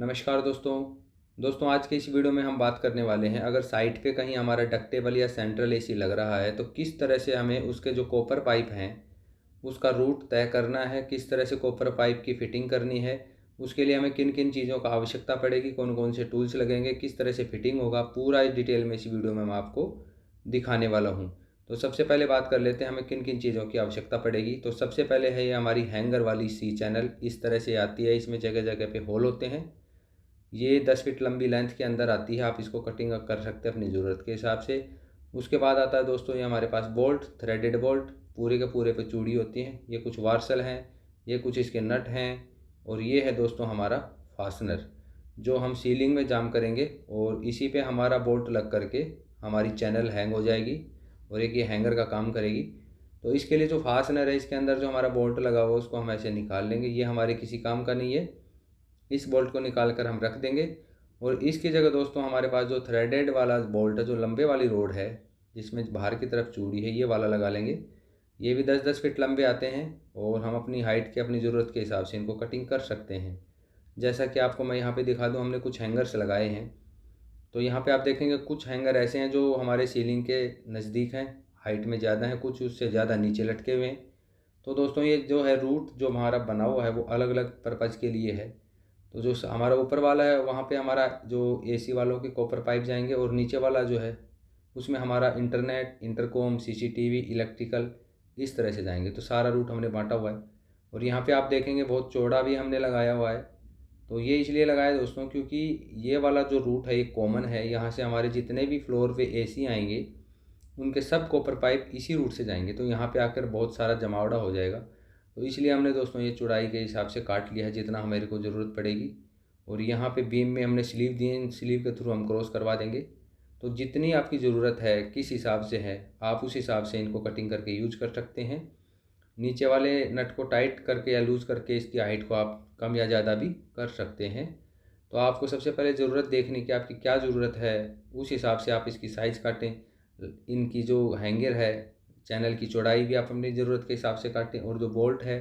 नमस्कार दोस्तों आज के इस वीडियो में हम बात करने वाले हैं, अगर साइट पे कहीं हमारा डक्टेबल या सेंट्रल एसी लग रहा है तो किस तरह से हमें उसके जो कॉपर पाइप हैं उसका रूट तय करना है, किस तरह से कॉपर पाइप की फिटिंग करनी है, उसके लिए हमें किन किन चीज़ों का आवश्यकता पड़ेगी, कौन कौन से टूल्स लगेंगे, किस तरह से फिटिंग होगा, पूरा इस डिटेल में इस वीडियो में मैं आपको दिखाने वाला हूँ। तो सबसे पहले बात कर लेते हैं हमें किन किन चीज़ों की आवश्यकता पड़ेगी। तो सबसे पहले है ये हमारी हैंगर वाली सी चैनल, इस तरह से आती है, इसमें जगह जगह पे होल होते हैं। ये 10 फीट लंबी लेंथ के अंदर आती है, आप इसको कटिंग कर सकते हैं अपनी ज़रूरत के हिसाब से। उसके बाद आता है दोस्तों ये हमारे पास बोल्ट, थ्रेडेड बोल्ट, पूरे के पूरे पे चूड़ी होती हैं। ये कुछ वार्सल हैं, ये कुछ इसके नट हैं, और ये है दोस्तों हमारा फास्टनर जो हम सीलिंग में जाम करेंगे और इसी पे हमारा बोल्ट लग करके हमारी चैनल हैंग हो जाएगी और एक ये हैंगर का काम करेगी। तो इसके लिए जो फास्टनर है इसके अंदर जो हमारा बोल्ट लगा हुआ है उसको हम ऐसे निकाल लेंगे, ये हमारे किसी काम का नहीं है। इस बोल्ट को निकाल कर हम रख देंगे और इसकी जगह दोस्तों हमारे पास जो थ्रेडेड वाला बोल्ट है, जो लंबे वाली रोड है जिसमें बाहर की तरफ चूड़ी है, ये वाला लगा लेंगे। ये भी 10-10 फीट लंबे आते हैं और हम अपनी हाइट के अपनी ज़रूरत के हिसाब से इनको कटिंग कर सकते हैं। जैसा कि आपको मैं यहाँ पे दिखा दूँ, हमने कुछ हैंगर्स लगाए हैं। तो यहाँ पे आप देखेंगे कुछ हैंगर ऐसे हैं जो हमारे सीलिंग के नज़दीक हैं, हाइट में ज़्यादा हैं, कुछ उससे ज़्यादा नीचे लटके हुए हैं। तो दोस्तों ये जो है रूट जो हमारा बना हुआ है वो अलग अलग पर्पज़ के लिए है। तो जो हमारा ऊपर वाला है वहाँ पे हमारा जो एसी वालों के कॉपर पाइप जाएंगे और नीचे वाला जो है उसमें हमारा इंटरनेट, इंटरकॉम, सीसीटीवी, इलेक्ट्रिकल, इस तरह से जाएंगे। तो सारा रूट हमने बांटा हुआ है और यहाँ पे आप देखेंगे बहुत चौड़ा भी हमने लगाया हुआ है। तो ये इसलिए लगाया दोस्तों क्योंकि ये वाला जो रूट है ये कॉमन है, यहाँ से हमारे जितने भी फ्लोर पे एसी आएंगे उनके सब कॉपर पाइप इसी रूट से जाएंगे। तो यहाँ पे आकर बहुत सारा जमावड़ा हो जाएगा। तो इसलिए हमने दोस्तों ये चौड़ाई के हिसाब से काट लिया है जितना हमारे को ज़रूरत पड़ेगी। और यहाँ पे बीम में हमने स्लीव दिए, स्लीव के थ्रू हम क्रॉस करवा देंगे। तो जितनी आपकी ज़रूरत है, किस हिसाब से है, आप उस हिसाब से इनको कटिंग करके यूज कर सकते हैं। नीचे वाले नट को टाइट करके या लूज़ करके इसकी हाइट को आप कम या ज़्यादा भी कर सकते हैं। तो आपको सबसे पहले ज़रूरत देखनी कि आपकी क्या ज़रूरत है, उस हिसाब से आप इसकी साइज़ काटें। इनकी जो हैंगर है, चैनल की चौड़ाई भी आप अपनी ज़रूरत के हिसाब से काटें, और जो बोल्ट है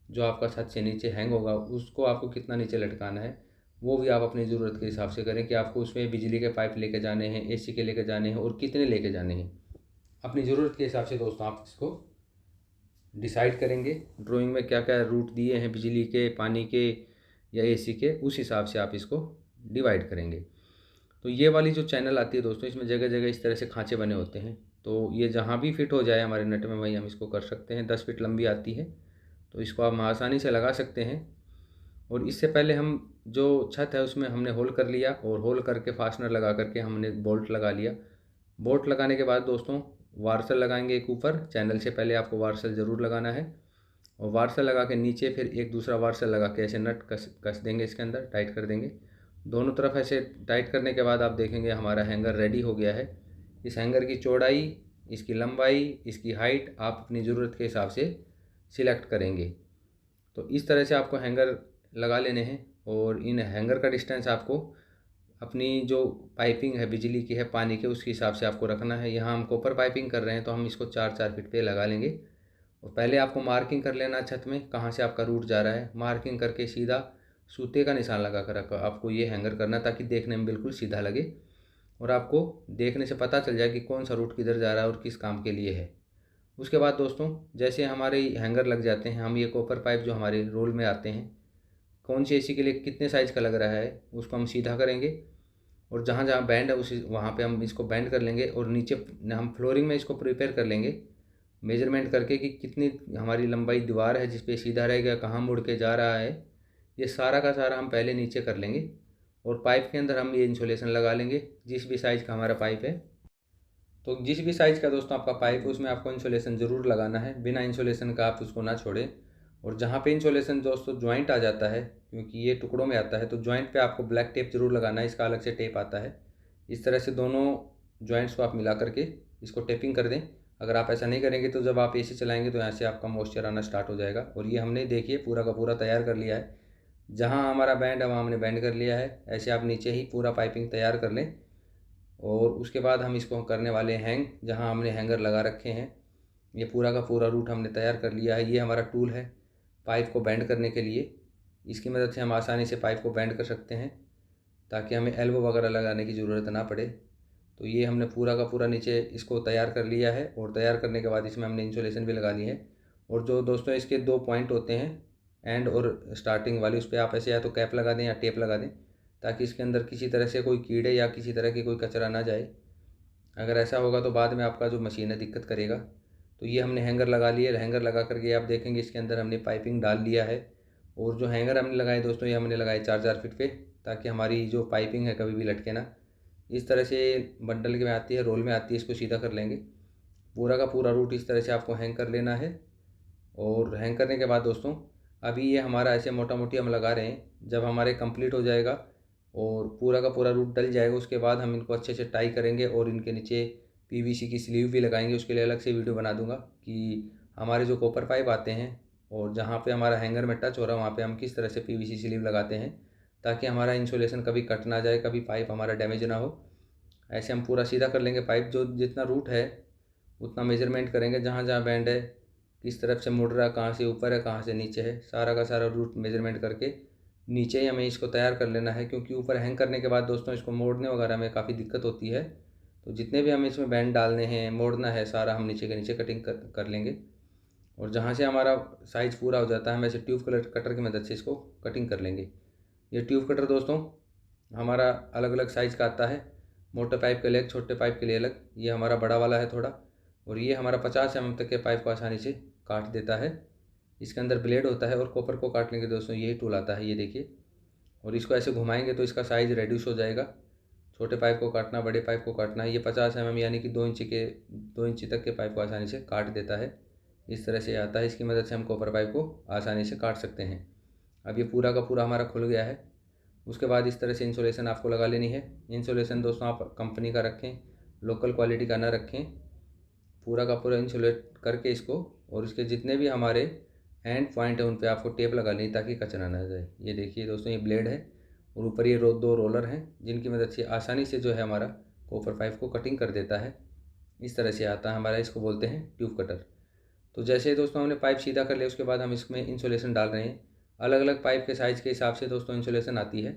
जो आपका छत से नीचे हैंग होगा उसको आपको कितना नीचे लटकाना है वो भी आप अपनी ज़रूरत के हिसाब से करें कि आपको उसमें बिजली के पाइप लेके जाने हैं, एसी के लेके जाने हैं और कितने लेके जाने हैं। अपनी ज़रूरत के हिसाब से दोस्तों आप इसको डिसाइड करेंगे। ड्राइंग में क्या क्या रूट दिए हैं बिजली के, पानी के या एसी के, उस हिसाब से आप इसको डिवाइड करेंगे। तो ये वाली जो चैनल आती है दोस्तों, इसमें जगह जगह इस तरह से खांचे बने होते हैं। तो ये जहाँ भी फिट हो जाए हमारे नट में वहीं हम इसको कर सकते हैं। 10 फीट लंबी आती है तो इसको आप आसानी से लगा सकते हैं। और इससे पहले हम जो छत है उसमें हमने होल कर लिया और होल करके फास्टनर लगा करके हमने बोल्ट लगा लिया। बोल्ट लगाने के बाद दोस्तों वार्सल लगाएंगे एक ऊपर, चैनल से पहले आपको वार्सल ज़रूर लगाना है। और वार्सल लगा के नीचे फिर एक दूसरा वार्सल लगा के ऐसे नट कस कस देंगे, इसके अंदर टाइट कर देंगे दोनों तरफ। ऐसे टाइट करने के बाद आप देखेंगे हमारा हैंगर रेडी हो गया है। इस हैंगर की चौड़ाई, इसकी लंबाई, इसकी हाइट आप अपनी ज़रूरत के हिसाब से सिलेक्ट करेंगे। तो इस तरह से आपको हैंगर लगा लेने हैं और इन हैंगर का डिस्टेंस आपको अपनी जो पाइपिंग है बिजली की है, पानी के, उसके हिसाब से आपको रखना है। यहाँ हम कॉपर पाइपिंग कर रहे हैं तो हम इसको 4-4 फीट पे लगा लेंगे। और पहले आपको मार्किंग कर लेना छत में कहाँ से आपका रूट जा रहा है। मार्किंग करके सीधा सूते का निशान लगा कर आपको ये हैंगर करना ताकि देखने में बिल्कुल सीधा लगे और आपको देखने से पता चल जाए कि कौन सा रूट किधर जा रहा है और किस काम के लिए है। उसके बाद दोस्तों जैसे हमारे हैंगर लग जाते हैं, हम ये कॉपर पाइप जो हमारे रोल में आते हैं, कौन सी एसी के लिए कितने साइज़ का लग रहा है उसको हम सीधा करेंगे और जहाँ जहाँ बैंड है उसी वहाँ पे हम इसको बैंड कर लेंगे। और नीचे हम फ्लोरिंग में इसको प्रिपेयर कर लेंगे मेजरमेंट करके कि कितनी हमारी लंबाई दीवार है जिस पे सीधा रहेगा, कहाँ मुड़ के जा रहा है, ये सारा का सारा हम पहले नीचे कर लेंगे। और पाइप के अंदर हम ये इंसुलेशन लगा लेंगे जिस भी साइज़ का हमारा पाइप है। तो जिस भी साइज़ का दोस्तों आपका पाइप है उसमें आपको इंसुलेशन ज़रूर लगाना है, बिना इंसुलेशन का आप उसको ना छोड़ें। और जहाँ पे इंसुलेशन दोस्तों जॉइंट आ जाता है, क्योंकि ये टुकड़ों में आता है, तो जॉइंट पे आपको ब्लैक टेप ज़रूर लगाना है, इसका अलग से टेप आता है। इस तरह से दोनों जॉइंट्स को आप मिला करके इसको टेपिंग कर दें। अगर आप ऐसा नहीं करेंगे तो जब आप एसी चलाएंगे तो यहाँ से आपका मॉइस्चर आना स्टार्ट हो जाएगा। और ये हमने देखिए पूरा का पूरा तैयार कर लिया है। जहाँ हमारा बैंड है वहाँ हमने बैंड कर लिया है। ऐसे आप नीचे ही पूरा पाइपिंग तैयार कर लें। और उसके बाद हम इसको करने वाले हैंग, जहाँ हमने हैंगर लगा रखे हैं। ये पूरा का पूरा रूट हमने तैयार कर लिया है। ये हमारा टूल है पाइप को बैंड करने के लिए। इसकी मदद से हम आसानी से पाइप को बेंड कर सकते हैं ताकि हमें एल्बो वगैरह लगाने की ज़रूरत ना पड़े। तो ये हमने पूरा का पूरा नीचे इसको तैयार कर लिया है और तैयार करने के बाद इसमें हमने इंसुलेशन भी लगा ली है। और जो दोस्तों इसके 2 पॉइंट होते हैं एंड और स्टार्टिंग वाली, उस पर आप ऐसे या तो कैप लगा दें या टेप लगा दें ताकि इसके अंदर किसी तरह से कोई कीड़े या किसी तरह की कोई कचरा ना जाए। अगर ऐसा होगा तो बाद में आपका जो मशीन है दिक्कत करेगा। तो ये हमने हैंगर लगा लिए। हैंगर लगा करके आप देखेंगे इसके अंदर हमने पाइपिंग डाल लिया है। और जो हैंगर हमने लगाए दोस्तों, ये हमने लगाए 4-4 फीट पे ताकि हमारी जो पाइपिंग है कभी भी लटके ना। इस तरह से बंडल के में आती है, रोल में आती है, इसको सीधा कर लेंगे। पूरा का पूरा रूट इस तरह से आपको हैंग कर लेना है। और हैंग करने के बाद दोस्तों अभी ये हमारा ऐसे मोटा मोटी हम लगा रहे हैं। जब हमारे कंप्लीट हो जाएगा और पूरा का पूरा रूट डल जाएगा, उसके बाद हम इनको अच्छे से टाई करेंगे और इनके नीचे पीवीसी की स्लीव भी लगाएंगे। उसके लिए अलग से वीडियो बना दूंगा कि हमारे जो कॉपर पाइप आते हैं और जहाँ पे हमारा हैंगर में टच हो रहा है वहाँ पे हम किस तरह से पीवीसी स्लीव लगाते हैं ताकि हमारा इंसुलेशन कभी कट ना जाए, कभी पाइप हमारा डैमेज ना हो। ऐसे हम पूरा सीधा कर लेंगे पाइप। जो जितना रूट है उतना मेजरमेंट करेंगे, जहाँ जहाँ बैंड है, किस तरफ से मुड़ रहा है, कहाँ से ऊपर है कहाँ से नीचे है, सारा का सारा रूट मेजरमेंट करके नीचे ही हमें इसको तैयार कर लेना है। क्योंकि ऊपर हैंग करने के बाद दोस्तों इसको मोड़ने वगैरह में काफ़ी दिक्कत होती है। तो जितने भी हमें इसमें बैंड डालने हैं, मोड़ना है, सारा हम नीचे के नीचे कटिंग कर लेंगे। और जहाँ से हमारा साइज़ पूरा हो जाता है हम ऐसे ट्यूब कटर की मदद से इसको कटिंग कर लेंगे। ये ट्यूब कटर दोस्तों हमारा अलग अलग साइज़ का आता है। मोटे पाइप के लिए अलग, छोटे पाइप के लिए अलग। ये हमारा बड़ा वाला है थोड़ा, और ये हमारा 50 mm तक के पाइप को आसानी से काट देता है। इसके अंदर ब्लेड होता है और कॉपर को काटने के दोस्तों यही टूल आता है, ये देखिए। और इसको ऐसे घुमाएंगे तो इसका साइज़ रेड्यूस हो जाएगा। छोटे पाइप को काटना, बड़े पाइप को काटना। ये 50 mm यानी कि 2 इंच तक के पाइप को आसानी से काट देता है। इस तरह से आता है। इसकी मदद से हम कॉपर पाइप को आसानी से काट सकते हैं। अब ये पूरा का पूरा हमारा खुल गया है। उसके बाद इस तरह से इंसुलेशन आपको लगा लेनी है। इंसुलेशन दोस्तों आप कंपनी का रखें, लोकल क्वालिटी का ना रखें। पूरा का पूरा इंसुलेट करके इसको, और इसके जितने भी हमारे एंड पॉइंट है उन पे आपको टेप लगा लेनी ताकि कचरा ना जाए। ये देखिए दोस्तों, ये ब्लेड है और ऊपर ये 2 रोलर हैं जिनकी मदद से आसानी से जो है हमारा कॉपर पाइप को कटिंग कर देता है। इस तरह से आता है हमारा, इसको बोलते हैं ट्यूब कटर। तो जैसे ही दोस्तों हमने पाइप सीधा कर लिया, उसके बाद हम इसमें इंसुलेशन डाल रहे हैं। अलग अलग पाइप के साइज़ के हिसाब से दोस्तों इंसुलेशन आती है।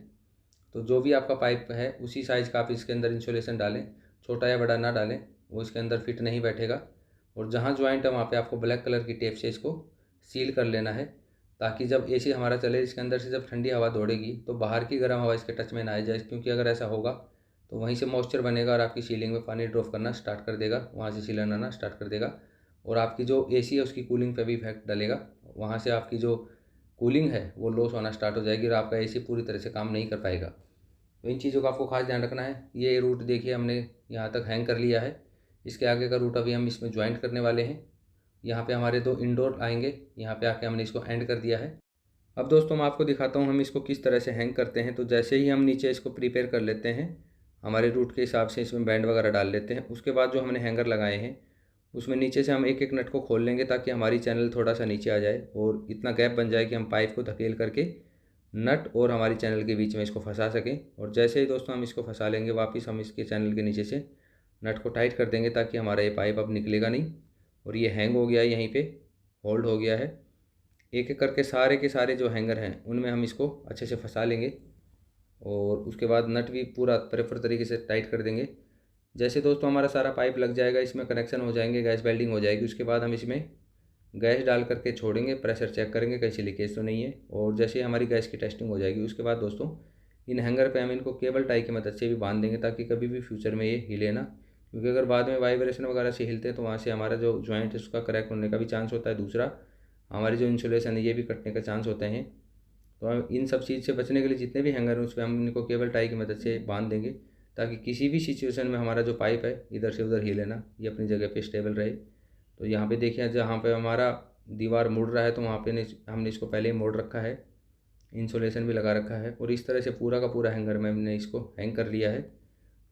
तो जो भी आपका पाइप है उसी साइज़ का आप इसके अंदर इंसुलेशन डालें। छोटा या बड़ा ना डालें, वो इसके अंदर फिट नहीं बैठेगा। और जहाँ ज्वाइंट है वहाँ पे आपको ब्लैक कलर की टेप से इसको सील कर लेना है ताकि जब एसी हमारा चले, इसके अंदर से जब ठंडी हवा दौड़ेगी तो बाहर की गर्म हवा इसके टच में ना आ जाए। क्योंकि अगर ऐसा होगा तो वहीं से मॉइस्चर बनेगा और आपकी सीलिंग में पानी ड्रॉप करना स्टार्ट कर देगा, वहाँ से सीलन आना स्टार्ट कर देगा। और आपकी जो एसी है उसकी कूलिंग पे भी इफेक्ट डालेगा। वहाँ से आपकी जो कूलिंग है वो लॉस होना स्टार्ट हो जाएगी और आपका एसी पूरी तरह से काम नहीं कर पाएगा। तो इन चीज़ों का आपको खास ध्यान रखना है। ये रूट देखिए हमने यहाँ तक हैंग कर लिया है। इसके आगे का रूट अभी हम इसमें ज्वाइंट करने वाले हैं। यहाँ पे हमारे 2 इंडोर आएंगे, यहाँ पे आके हमने इसको एंड कर दिया है। अब दोस्तों मैं आपको दिखाता हूँ हम इसको किस तरह से हैंग करते हैं। तो जैसे ही हम नीचे इसको प्रिपेयर कर लेते हैं, हमारे रूट के हिसाब से इसमें बैंड वगैरह डाल लेते हैं। उसके बाद जो हमने हैंगर लगाए हैं उसमें नीचे से हम एक एक नट को खोल लेंगे ताकि हमारी चैनल थोड़ा सा नीचे आ जाए और इतना गैप बन जाए कि हम पाइप को धकेल करके नट और हमारी चैनल के बीच में इसको फंसा सकें। और जैसे ही दोस्तों हम इसको फंसा लेंगे, वापस हम इसके चैनल के नीचे से नट को टाइट कर देंगे ताकि हमारा ये पाइप अब निकलेगा नहीं। और ये हैंग हो गया है, यहीं पे होल्ड हो गया है। एक एक करके सारे के सारे जो हैंगर हैं उनमें हम इसको अच्छे से फंसा लेंगे और उसके बाद नट भी पूरा प्रॉपर तरीके से टाइट कर देंगे। जैसे दोस्तों हमारा सारा पाइप लग जाएगा, इसमें कनेक्शन हो जाएंगे, गैस वेल्डिंग हो जाएगी। उसके बाद हम इसमें गैस डाल करके छोड़ेंगे, प्रेशर चेक करेंगे कहीं से लीकेज तो नहीं है। और जैसे हमारी गैस की टेस्टिंग हो जाएगी उसके बाद दोस्तों इन हैंगर पे हम इनको केबल टाई की मदद से भी बांध देंगे ताकि कभी भी फ्यूचर में ये हिले ना। क्योंकि अगर बाद में वाइब्रेशन वगैरह से हिलते हैं तो वहाँ से हमारा जो जॉइंट है उसका क्रैक होने का भी चांस होता है। दूसरा हमारी जो इंसुलेशन है ये भी कटने का चांस होते हैं। तो हम इन सब चीज़ से बचने के लिए जितने भी हैंगर हैं उस पर हम इनको केबल टाई की मदद से बांध देंगे ताकि किसी भी सिचुएशन में हमारा जो पाइप है इधर से उधर हिले ना, ये अपनी जगह पे स्टेबल रहे। तो यहाँ पे देखिए जहाँ पे हमारा दीवार मुड़ रहा है तो वहाँ पे हमने इसको पहले ही मोड़ रखा है, इंसुलेशन भी लगा रखा है। और इस तरह से पूरा का पूरा हैंगर में हमने इसको हैंग कर लिया है।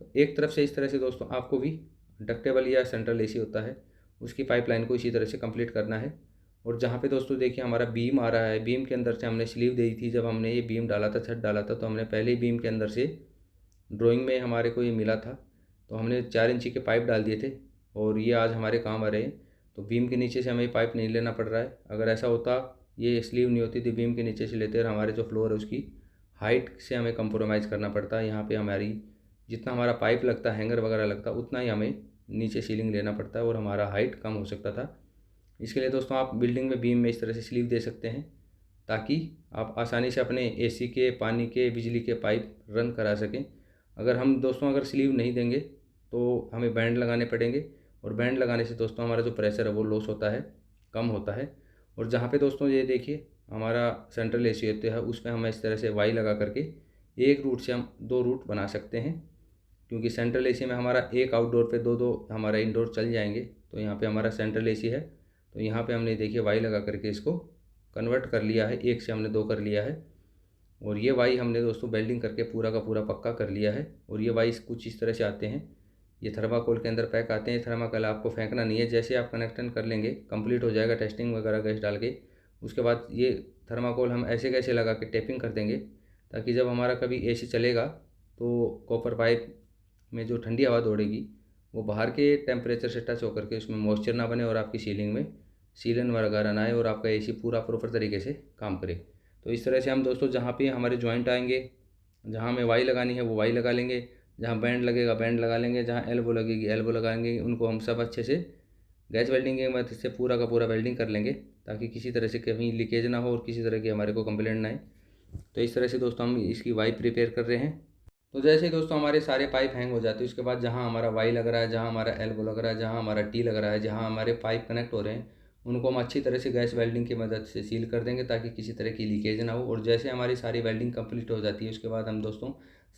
तो एक तरफ से इस तरह से दोस्तों आपको भी डक्टेबल या सेंट्रल एसी होता है उसकी पाइपलाइन को इसी तरह से कंप्लीट करना है। और जहाँ पे दोस्तों देखिए हमारा बीम आ रहा है, बीम के अंदर से हमने स्लीव दी थी। जब हमने ये बीम डाला था, छत डाला था, तो हमने पहले ही बीम के अंदर से ड्राइंग में हमारे को ये मिला था तो हमने 4 इंची के पाइप डाल दिए थे और ये आज हमारे काम आ रहे हैं। तो बीम के नीचे से हमें पाइप नहीं लेना पड़ रहा है। अगर ऐसा होता ये स्लीव नहीं होती थी, बीम के नीचे से लेते और हमारे जो फ्लोर है उसकी हाइट से हमें कंप्रोमाइज़ करना पड़ता है। यहाँ पे हमारी जितना हमारा पाइप लगता है, हैंगर वगैरह लगता है, उतना ही हमें नीचे सीलिंग लेना पड़ता है और हमारा हाइट कम हो सकता था। इसके लिए दोस्तों आप बिल्डिंग में बीम में इस तरह से स्लीव दे सकते हैं ताकि आप आसानी से अपने एसी के, पानी के, बिजली के पाइप रन करा सकें। अगर हम दोस्तों अगर स्लीव नहीं देंगे तो हमें बैंड लगाने पड़ेंगे और बैंड लगाने से दोस्तों हमारा जो प्रेशर है वो लॉस होता है, कम होता है। और जहाँ पे दोस्तों ये देखिए हमारा सेंट्रल एसी होता है, उसमें हम इस तरह से वाई लगा करके एक रूट से हम 2 रूट बना सकते हैं, क्योंकि सेंट्रल एसी में हमारा एक आउटडोर पे 2-2 हमारा इंडोर चल जाएंगे। तो यहाँ पे हमारा सेंट्रल एसी है, तो यहाँ पे हमने देखिए वाई लगा करके इसको कन्वर्ट कर लिया है, एक से हमने 2 कर लिया है। और ये वाई हमने दोस्तों वेल्डिंग करके पूरा का पूरा पक्का कर लिया है। और ये वाई कुछ इस तरह से आते हैं, ये थर्माकोल के अंदर पैक आते हैं। थर्माकोल आपको फेंकना नहीं है, जैसे आप कनेक्शन कर लेंगे, कंप्लीट हो जाएगा टेस्टिंग वगैरह गैस डाल के, उसके बाद ये थर्माकोल हम ऐसे कैसे लगा के टेपिंग कर देंगे ताकि जब हमारा कभी एसी चलेगा तो कॉपर पाइप में जो ठंडी हवा दौड़ेगी वो बाहर के टेम्परेचर से टच होकर के उसमें मॉइस्चर ना बने और आपकी सीलिंग में सीलन वगैरह ना आए और आपका एसी पूरा प्रॉपर तरीके से काम करे। तो इस तरह से हम दोस्तों जहाँ पे हमारे जॉइंट आएंगे, जहाँ हमें वाई लगानी है वो वाई लगा लेंगे, जहाँ बैंड लगेगा बैंड लगा लेंगे, जहाँ एल्बो लगेगी एल्बो लगाएंगे, उनको हम सब अच्छे से गैस वेल्डिंग की मदद से पूरा का पूरा वेल्डिंग कर लेंगे ताकि किसी तरह से कहीं लीकेज ना हो और किसी तरह की हमारे को कंप्लेंट ना आए। तो इस तरह से दोस्तों हम इसकी वाई प्रिपेयर कर रहे हैं। तो जैसे ही दोस्तों हमारे सारे पाइप हैंग हो जाते हैं, उसके बाद जहाँ हमारा वाई लग रहा है, जहाँ हमारा एल्बो लग रहा है, जहाँ हमारा टी लग रहा है, जहाँ हमारे पाइप कनेक्ट हो रहे हैं, उनको हम अच्छी तरह से गैस वेल्डिंग की मदद से सील कर देंगे ताकि किसी तरह की लीकेज ना हो। और जैसे हमारी सारी वेल्डिंग कंप्लीट हो जाती है उसके बाद हम दोस्तों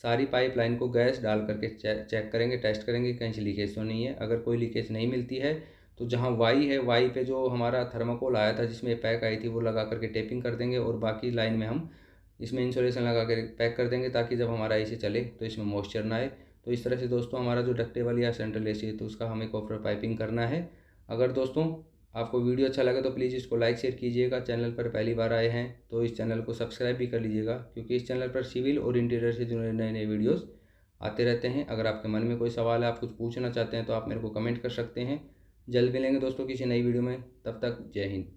सारी पाइप लाइन को गैस डाल करके चेक करेंगे, टेस्ट करेंगे कहीं से लीकेज तो नहीं है। अगर कोई लीकेज नहीं मिलती है तो जहाँ वाई है, वाई पे जो हमारा थर्माकोल आया था जिसमें पैक आई थी वो लगा करके टेपिंग कर देंगे और बाकी लाइन में हम इसमें इंसुलेशन लगा कर पैक कर देंगे ताकि जब हमारा एसी चले तो इसमें मॉइस्चर ना आए। तो इस तरह से दोस्तों हमारा जो डक्टेबल या सेंट्रल एसी है तो उसका हमें कॉपर पाइपिंग करना है। अगर दोस्तों आपको वीडियो अच्छा लगे तो प्लीज़ इसको लाइक शेयर कीजिएगा। चैनल पर पहली बार आए हैं तो इस चैनल को सब्सक्राइब भी कर लीजिएगा, क्योंकि इस चैनल पर सिविल और इंटीरियर से जुड़े नए नए वीडियोज़ आते रहते हैं। अगर आपके मन में कोई सवाल है, आप कुछ पूछना चाहते हैं तो आप मेरे को कमेंट कर सकते हैं। जल्द मिलेंगे दोस्तों किसी नई वीडियो में, तब तक जय हिंद।